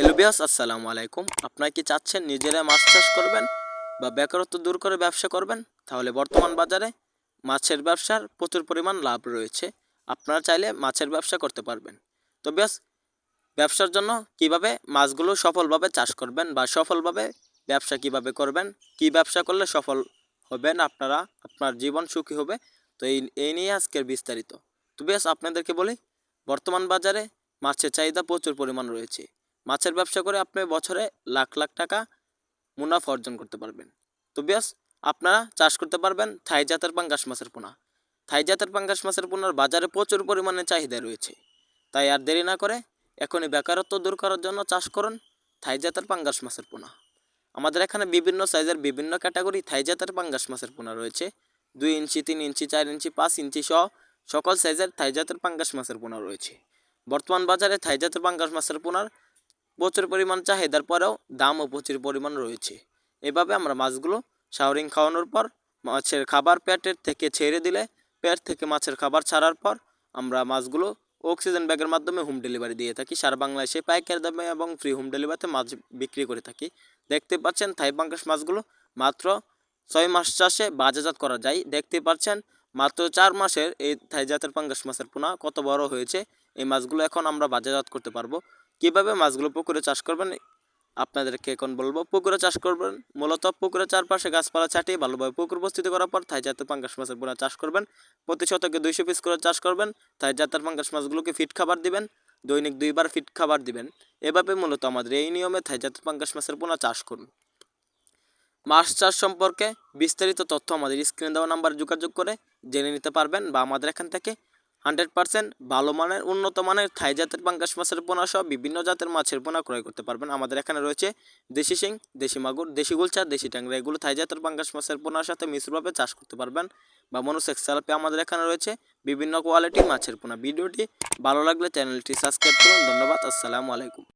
Hello বিয়াস, আসসালামু আলাইকুম। আপনারা কি চাচ্ছেন নিজেরা মাছ চাষ করবেন বা বেকারত্ব দূর করে ব্যবসা করবেন? তাহলে বর্তমান বাজারে মাছের ব্যবসার প্রচুর পরিমাণ লাভ রয়েছে। আপনারা চাইলে মাছের ব্যবসা করতে পারবেন। তো বিয়াস, ব্যবসার জন্য কিভাবে মাছগুলো সফলভাবে চাষ করবেন বা সফলভাবে ব্যবসা কিভাবে করবেন, কি ব্যবসা করলে সফল হবেন আপনারা, আপনার জীবন সুখী হবে, তো এই নিয়ে আজকের বিস্তারিত। তো বিয়াস, আপনাদেরকে বলি, বর্তমান বাজারে মাছের চাহিদা প্রচুর পরিমাণ রয়েছে। মাছের ব্যবসা করে আপনি বছরে লাখ লাখ টাকা মুনাফা অর্জন করতে পারবেন। তো বিয়াস, আপনারা চাষ করতে পারবেন থাই জাতের পাঙ্গাস মাছের পোনা। থাই জাতের পাঙ্গাস মাছের পোনার বাজারে প্রচুর পরিমাণে চাহিদা রয়েছে। তাই আর দেরি না করে এখনই বেকারত্ব দূর করার জন্য চাষ করুন থাই জাতের পাঙ্গাস মাছের পোনা। আমাদের এখানে বিভিন্ন সাইজের বিভিন্ন ক্যাটাগরি থাই জাতের পাঙ্গাস মাছের পোনা রয়েছে। 2 ইঞ্চি, 3 ইঞ্চি, 4 ইঞ্চি, 5 ইঞ্চি সহ সকল সাইজের থাই জাতের পাঙ্গাস মাছের পোনা রয়েছে। বর্তমান বাজারে থাই জাতের পাঙ্গাস মাছের পোনার প্রচুর পরিমাণ চাহিদার পরেও দামও প্রচুর পরিমাণ রয়েছে। এভাবে আমরা মাছগুলো শাওরিং খাওয়ানোর পর মাছের খাবার পেটের থেকে ছেড়ে দিলে, পেট থেকে মাছের খাবার ছাড়ার পর আমরা মাছগুলো অক্সিজেন ব্যাগের মাধ্যমে হোম ডেলিভারি দিয়ে থাকি। সারা বাংলাদেশে পাইকারি দামে এবং ফ্রি হোম ডেলিভারিতে মাছ বিক্রি করে থাকি। দেখতে পাচ্ছেন থাই পাঙ্গাস মাছগুলো মাত্র 6 মাস চাষে বাজারজাত করা যায়। দেখতে পাচ্ছেন মাত্র 4 মাসের এই থাই জাতের পাঙ্গাস মাছের পোনা কত বড় হয়েছে। এই মাছগুলো এখন আমরা বাজারজাত করতে পারবো। কীভাবে মাছগুলো পুকুরে চাষ করবেন আপনাদেরকে এখন বলবো। পুকুরে চাষ করবেন মূলত পুকুরের চারপাশে গাছপালা ছাটিয়ে ভালোভাবে পুকুর প্রস্তুতি করার পর থাই জাতের পাঙ্গাস মাছের পোনা চাষ করবেন। প্রতি শতকে 200 পিস করে চাষ করবেন। থাই জাতের পাঙ্গাস মাছগুলোকে ফিট খাবার দিবেন, দৈনিক 2 বার ফিট খাবার দিবেন। এভাবে মূলত আমাদের এই নিয়মে থাই জাতের পাঙ্গাস মাছের পোনা চাষ করুন। মাছ চাষ সম্পর্কে বিস্তারিত তথ্য আমাদের স্ক্রিনে দেওয়া নাম্বার যোগাযোগ করে জেনে নিতে পারবেন বা আমাদের এখান থেকে 100% ভালো মানের উন্নত মানের থাই জাতের পাঙ্গাস মাছের পোনা সহ বিভিন্ন জাতের মাছের পোনা ক্রয় করতে পারবেন। আমাদের এখানে রয়েছে দেশি শিং, দেশি মাগুর, দেশি গুলচা, দেশি ট্যাংরা। এগুলো থাই জাতের পাঙ্গাস মাছের পোনার সাথে মিশ্রভাবে চাষ করতে পারবেন। বা মনোসেক্স সালাপে আমাদের এখানে রয়েছে বিভিন্ন কোয়ালিটি মাছের পোনা। ভিডিওটি ভালো লাগলে চ্যানেলটি সাবস্ক্রাইব করুন। ধন্যবাদ। আসসালামু আলাইকুম।